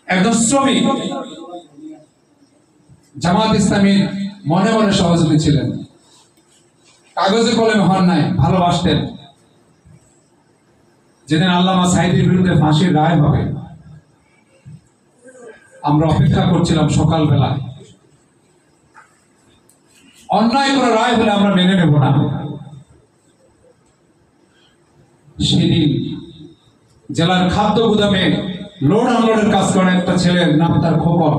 একজন শ্রমিক, জামাত ইসলামীর মনে মনে সহযোগী ছিলেন, কাগজে কলমে হন নাই, ভালোবাসতেন। যেদিন আল্লামা সাঈদীর বিরুদ্ধে ফাঁসির রায় হবে, আমরা অপেক্ষা করছিলাম সকালবেলা। অন্যায় করে রায় হলে আমরা মেনে নেব না। সেদিন জেলার খাদ্য গুদামে লোড আনলোডের কাজ করেন একটা ছেলের নাম তার খোকন।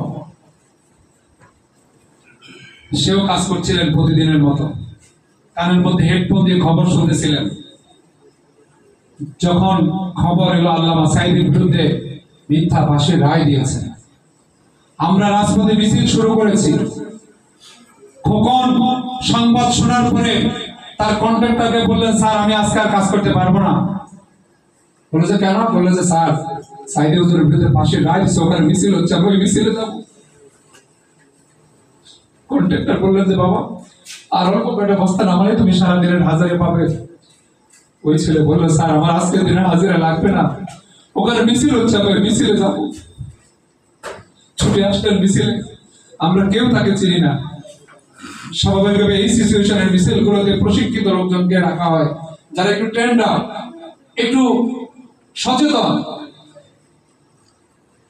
সেও কাজ করছিলেন প্রতিদিনের মতো, কানের মধ্যে হেডফোন দিয়ে খবর শুনতেছিলেন। যখন খবর এলো আল্লামা সাঈদীর বিরুদ্ধে মিথ্যা ফাঁসির রায় দিয়েছে, আমরা রাজপথে মিছিল শুরু করেছি। খোকন সংবাদ শোনার পরে তার কন্ট্রাক্টরকে বললেন, স্যার আমি আজকে আর কাজ করতে পারবো না। বলেছে কেন? বলেছে স্যার সাঈদী হুজুরের বিরুদ্ধে ফাঁসির রায় দিচ্ছে, ওখানে মিছিল হচ্ছে, আমি ওই মিছিলে যাবো। কন্ট্রাক্টর বললেন যে বাবা আর অল্প কয়টা বস্তা নামালে তুমি সারাদিনের হাজারে পাবে। ওই ছেলে বললো, স্যার আমার আজকের দিনের হাজিরা লাগবে না, ওখানে মিছিল হচ্ছে, আমি ওই মিছিলে যাবো। ছুটে আসলেন মিছিলে। আমরা কেউ তাকে চিনি না। স্বাভাবিকভাবে এই সিচুয়েশনের মিছিলগুলোতে প্রশিক্ষিত লোকজনকে রাখা হয়, যারা একটু ট্রেন্ডার, একটু সচেতন।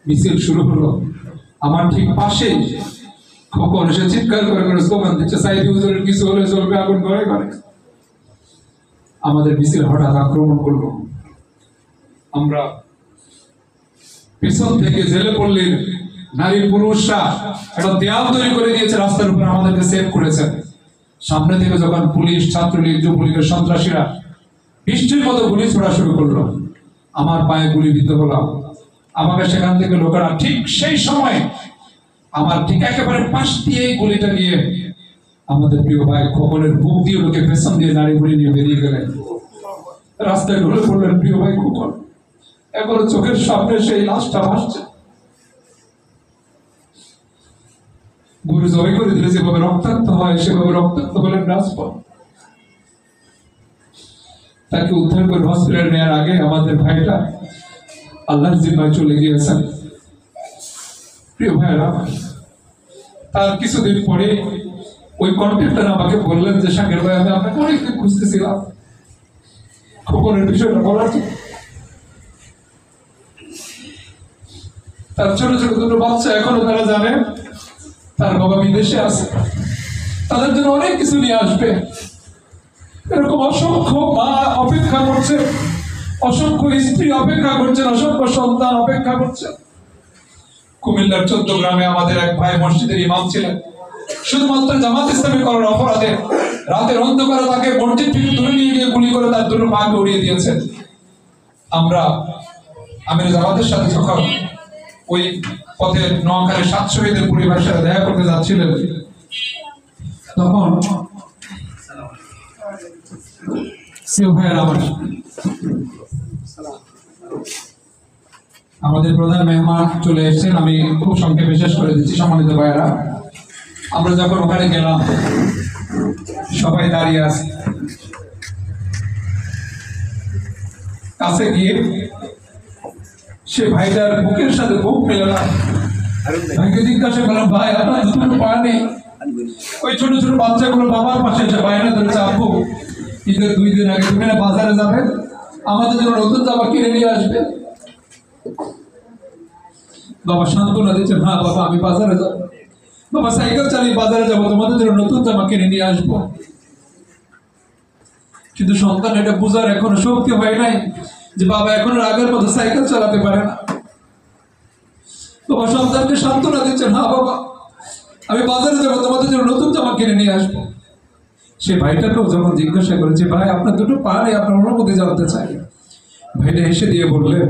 মিছিল শুরু হলো, আমার ঠিক পাশে খোকন এসে চিৎকার করে করে স্লোগান দিচ্ছে, সাঈদী হুজুরের কিছু হলে চলবে, আগুন ঘরে ঘরে। আমাদের মিছিল হঠাৎ আক্রমণ করলো। আমরা পিছন থেকে জেলে পল্লীর নারী পুরুষরা একটা দেয়াল তৈরি করে দিয়েছে, রাস্তার উপর আমাদেরকে সেভ করেছেন। সামনে থেকে যখন পুলিশ, ছাত্রলীগ, যুবলীগের সন্ত্রাসীরা বৃষ্টির মতো গুলি ছোড়া শুরু করলো, আমার পায়ে গুলি বিদ্ধ হলাম। আমাকে সেখান থেকে লোকেরা ঠিক সেই সময় আমার ঠিক একেবারে পাশ দিয়ে গুলিটা নিয়ে আমাদের প্রিয় ভাই খোকনের বুক দিয়ে লোকে পেছন দিয়ে নারী গুলি নিয়ে বেরিয়ে গেলেন। রাস্তায় ঢলে পড়লেন প্রিয় ভাই খোকন। এখনো চোখের সামনে সেই লাশটা ভাসছে। গুরু জয় করে দিলে যেভাবে রক্তাক্ত হয়, সেভাবে রক্তাক্ত হলেন রাজপথ। তাকে উদ্ধার করে হসপিটালে নেওয়ার আগে আমাদের ভাইটা আল্লাহর জিম্মায় চলে গিয়েছেন। প্রিয় ভাইরা, তার কিছুদিন পরে ওই কন্ট্রাক্টর আমাকে বললেন যে শাকির ভাই আমি আপনাকে অনেকদিন খুঁজতেছিলাম খবরের বিষয়টা বলার জন্য। তার ছোট ছোট দুটো বাচ্চা, এখনো তারা জানে তার বাবা বিদেশে আছে, তাদের জন্য অনেক কিছু নিয়ে আসবে। এরকম অসংখ্য মা অপেক্ষা করছে, অসংখ্য স্ত্রী অপেক্ষা করছেন, অসংখ্য সন্তান অপেক্ষা করছেন। কুমিল্লার 14 গ্রামে আমাদের এক ভাই মসজিদের ইমাম ছিলেন। শুধুমাত্র জামাত ইসলামী করার অপরাধে রাতের অন্ধকারে তাকে মসজিদ থেকে তুলে নিয়ে গিয়ে গুলি করে তার দুটো পাকে উড়িয়ে দিয়েছেন। আমরা আমির জামাতের সাথে যখন ওই পথে নোয়াখালী 7 শহীদের পরিবারের সাথে দেখা করতে যাচ্ছিলেন, তখন আমাদের প্রধান মেহমান চলে এসেছেন। আমি খুব সংক্ষেপে শেষ করে দিচ্ছি। সম্মানিত ভাইয়েরা, আমরা যখন ওখানে গেলাম সবাই দাঁড়িয়ে আছে। কাছে গিয়ে সে ভাইটার বুকের সাথে বুক মেলালাম। ভাইকে জিজ্ঞাসা করলাম, ভাই আপনার দুটো পা নেই? ওই ছোট ছোট বাচ্চাগুলো বাবার পাশে এসে বাইরে ধরেছে, আব্বু ঈদের 2 দিন আগে তুমি না বাজারে যাবে, আমাদের জন্য নতুন জামা কিনে নিয়ে আসবে। বাবা সান্ত্বনা দিচ্ছে, না বাবা আমি বাজারে যাবো, বাবা সাইকেল চালিয়ে বাজারে যাবো, তোমাদের জন্য নতুন জামা কিনে নিয়ে আসবো। কিন্তু সন্তান এটা বোঝার এখনো শক্তি হয় নাই যে বাবা এখন আগের মতো সাইকেল চালাতে পারে না। বাবা সন্তানকে সান্ত্বনা দিচ্ছে, না বাবা আমি বাজারে যাবো, তোমাদের জন্য নতুন জামা কিনে নিয়ে আসবো। সে ভাইটাকেও যখন জিজ্ঞাসা করেছে, ভাই আপনার দুটো পা নেই, আপনার অনুমতি জানতে চাই। ভাইটা হেসে দিয়ে বললেন,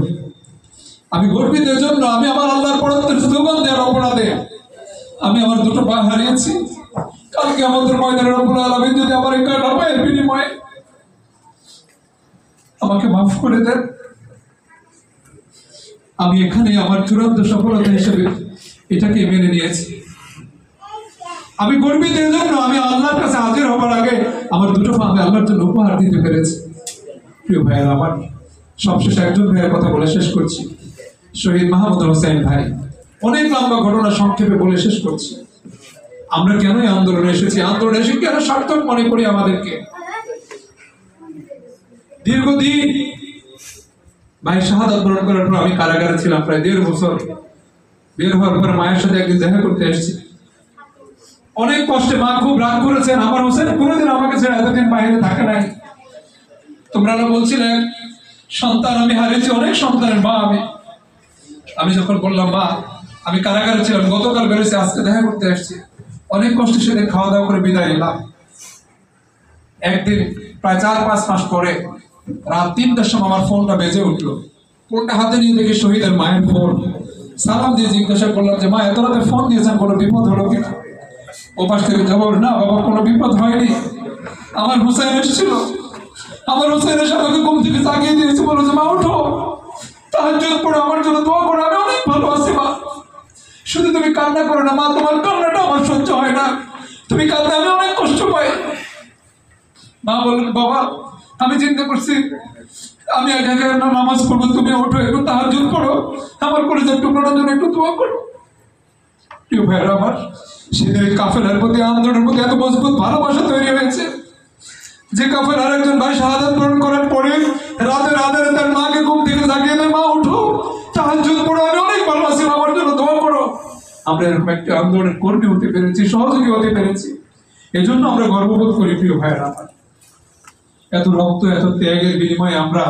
আমি গর্বিত এজন্য, আমি আমার আল্লাহর পরত্বের স্লোগান দেওয়ার অপরাধে আমি আমার দুটো পা হারিয়েছি। কালকে আমাদের ময়দানে রব্বুল আলামিন যদি আমার এই কাটা পায়ের বিনিময়ে আমাকে মাফ করে দেন, আমি এখানে আমার চূড়ান্ত সফলতা হিসেবে এটাকে মেনে নিয়েছি। আমি গর্বিত এজন্য, আমি আল্লাহর কাছে হাজির হবার আগে আমার দুটো পা আমি আল্লাহর জন্য উপহার দিতে পেরেছি। প্রিয় ভাইয়ের, আমার সবশেষে একজন ভাইয়ের কথা বলে শেষ করছি। শহীদ মাহমুদ হোসেন ভাই, অনেক লম্বা ঘটনা সংক্ষেপে বলে শেষ করছি। আমরা কেন এই আন্দোলনে এসেছি, আন্দোলনে এসে কেন সার্থক মনে করি আমাদেরকে? দীর্ঘদিন ভাই শাহাদাত বরণ করার পর আমি কারাগারে ছিলাম প্রায় 1.5 বছর। বের হওয়ার পর মায়ের সাথে একদিন দেখা করতে এসেছি। অনেক কষ্টে মা খুব রাগ করেছেন। আমার হোসেন কোনোদিন আমাকে ছেড়ে এতদিন বাইরে থাকে নাই। তোমরা বলছিলেন সন্তান আমি হারিয়েছি, অনেক সন্তানের মা আমি যখন বললাম মা আমি কারাগারে ছিলাম, গতকাল বেরোছি, আজকে দেখা করতে আসছি, অনেক কষ্টে সেদিন খাওয়া দাওয়া করে বিদায় নিলাম। একদিন প্রায় 4-5 মাস পরে রাত 3টার সময় আমার ফোনটা বেজে উঠলো। ফোনটা হাতে নিয়ে দেখি শহীদের মায়ের ফোন। সালাম দিয়ে জিজ্ঞাসা করলাম যে মা এত রাতে ফোন দিয়েছেন, কোনো বিপদ হলো কিনা? ও পাশ থেকে জবাব, না বাবা কোনো বিপদ হয়নি, আমার হুসাইন এসেছিল, আমার হুসাইন এসে আমাকে ঘুম থেকে জাগিয়ে দিয়েছে, বলো যে মা ওঠো, তাহাজ্জুদ পড়ো, আমার জন্য দোয়া করো, আমি অনেক ভালো আছি মা, শুধু তুমি কান্না করো না মা, তোমার কান্নাটা আমার সহ্য হয় না, তুমি কাঁদলে আমি অনেক কষ্ট পাই। মা বললেন বাবা আমি চিন্তা করছি আমি একা নামাজ পড়বো, তুমি ওঠো একটু তাহাজ্জুদ পড়ো, আমার কলেজের টুকরোটার জন্য একটু দোয়া করো। প্রিয় ভাইয়েরা আমার, সেদিন কাফেলার প্রতি, আন্দোলনের প্রতি এত মজবুত ভালোবাসা তৈরি হয়েছে যে কাফেলার একজন ভাই শাহাদাত বরণ করার পরে রাতের আধারে তার মাকে ঘুম থেকে জাগিয়ে দেয়, মা উঠো তাহাজ্জুদ পড়ো, আমি অনেক ভালো আছি, আমার জন্য দোয়া করো। আমরা এরকম একটা আন্দোলনের কর্মী হতে পেরেছি, সহযোগী হতে পেরেছি, এই জন্য আমরা গর্ববোধ করি। প্রিয় ভাইয়েরা আমার, এত রক্ত এত ত্যাগের বিনিময়ে আমরা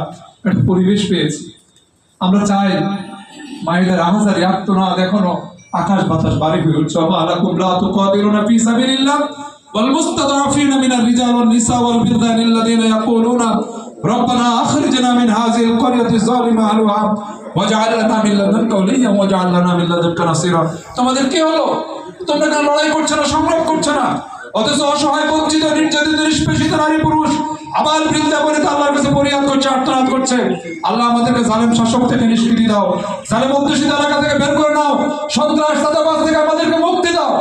একটা পরিবেশ পেয়েছি। আমরা চাই মায়েদের আহাজারি আত্মনাদ এখনো আকাশ বাতাস বাড়ি হয়ে উঠছে। আলাকুম লা তুকাতিলুনা ফি সাবিলিল্লাহ ওয়াল মুস্তাদআফিনা মিনার রিজাল ওয়ান নিসা ওয়াল বিলদান আল্লাযিনা ইয়াকুলুনা রব্বানা আখরিজনা মিন হাযিহিল ক্বরিয়াতি যালিমা আহলুহা ওয়াজআল লানা মিন লাদুনকা ওয়ালিয়্যান ওয়াজআল লানা মিন লাদুনকা নাসীরা। তোমাদের কি হলো? তোমরা কেন লড়াই করছো না, সংগ্রাম করছো না? অথচ অসহায়, বঞ্চিত, নির্যাতিত, নিষ্পেষিত নারী পুরুষ, আবার বৃন্দাবনে আল্লাহর কাছে ফরিয়াদ করছে, আর্তনাদ করছে, আল্লাহ আমাদেরকে জালেম শাসক থেকে নিষ্কৃতি দাও, জালেম অধ্যুষিত এলাকা থেকে বের করে নাও, সন্ত্রাস চাঁদাবাজ থেকে আমাদেরকে মুক্তি দাও,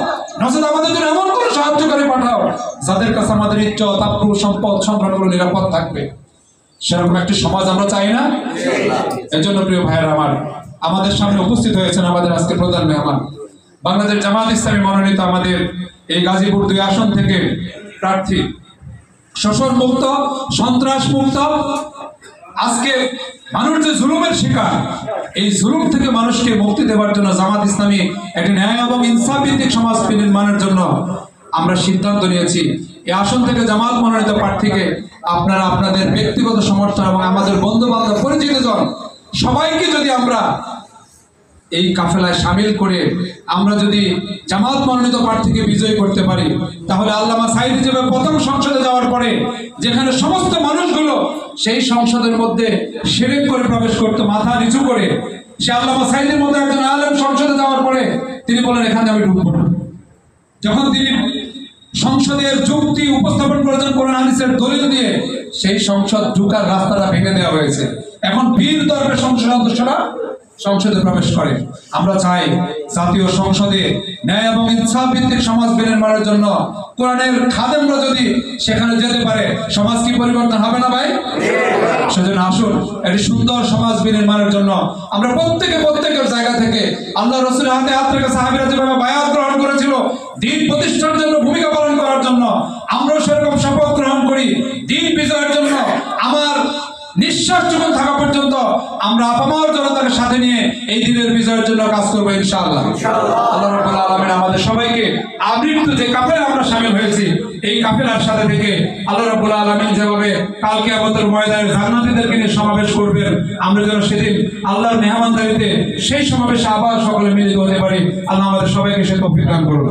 নচেত আমাদের জন্য এমন করে সাহায্যকারী পাঠাও যাদের কাছে আমাদের ইজ্জত, আব্রু, সম্পদ, সম্মানগুলো নিরাপদ থাকবে। সেরকম একটি সমাজ আমরা চাই না? এর জন্য প্রিয় ভাইয়েরা আমার, আমাদের সামনে উপস্থিত হয়েছেন আমাদের আজকে প্রধান মেহমান, বাংলাদেশ জামাত ইসলামী মনোনীত আমাদের এই গাজীপুর 2 আসন থেকে প্রার্থী, শোষণ মুক্ত, সন্ত্রাস মুক্ত, আজকে মানুষ যে জুলুমের শিকার, এই জুলুম থেকে মানুষকে মুক্তি দেওয়ার জন্য জামাত ইসলামী একটি ন্যায় এবং ইনসাফ ভিত্তিক সমাজ নির্মাণের জন্য আমরা সিদ্ধান্ত নিয়েছি। এই আসন থেকে জামাত মনোনীত প্রার্থীকে আপনারা আপনাদের ব্যক্তিগত সমর্থন এবং আমাদের বন্ধু বান্ধব, পরিচিত জন সবাইকে যদি আমরা এই কাফেলায় শামিল করে আমরা যদি জামাত মনোনীত প্রার্থীকে বিজয়ী করতে পারি, তাহলে আল্লামা সাঈদ হিসেবে প্রথম সংসদে যাওয়ার পরে যেখানে সমস্ত মানুষগুলো সেই সংসদের মধ্যে শিরক করে প্রবেশ করতে মাথা নিচু করে, সে আল্লামা সাঈদের মধ্যে একজন আলেম সংসদে যাওয়ার পরে তিনি বলেন এখানে আমি ঢুকবো না। যখন তিনি সংসদের যুক্তি উপস্থাপন করেছেন কোরআন হাদিসের দলিল দিয়ে, সেই সংসদ ঢুকার রাস্তাটা ভেঙে দেওয়া হয়েছে। এখন বীর দর্পে সংসদ সদস্যরা সংসদে প্রবেশ করে। আমরা চাই জাতীয় সংসদে ন্যায় এবং ইনসাফ ভিত্তিক সমাজ নির্মাণের জন্য কোরআনের খাদেমরা যদি সেখানে যেতে পারে, সমাজ কি পরিবর্তন হবে না ভাই? সেজন্য আসুন একটি সুন্দর সমাজ নির্মাণের জন্য আমরা প্রত্যেকের জায়গা থেকে আল্লাহ রাসূলের হাতে হাত রেখে সাহাবীরা যেভাবে বায়াত গ্রহণ করেছিল দিন প্রতিষ্ঠার জন্য, ভূমিকা পালন করার জন্য, আমরাও সেরকম শপথ গ্রহণ করি দিন বিজয়ের জন্য। আমার নিঃশ্বাস যখন থাকা পর্যন্ত আমরা আপামর জনতাকে সাথে নিয়ে এই দিনের বিজয়ের জন্য কাজ করবো ইনশাআল্লাহ। আল্লাহ রাব্বুল আলামিন আমাদের সবাইকে আবৃত যে কাফেলা আমরা শামিল হয়েছি, এই কাফেলার সাথে থেকে আল্লাহ রাব্বুল আলামিন যেভাবে কাল কিয়ামতের ময়দানে জান্নাতীদেরকে নিয়ে সমাবেশ করবেন, আমরা যেন সেদিন আল্লাহর মেহমানদারিতে সেই সমাবেশে আবার সকলে মিলিত হতে পারি। আল্লাহ আমাদের সবাইকে সে তৌফিক দান করুন।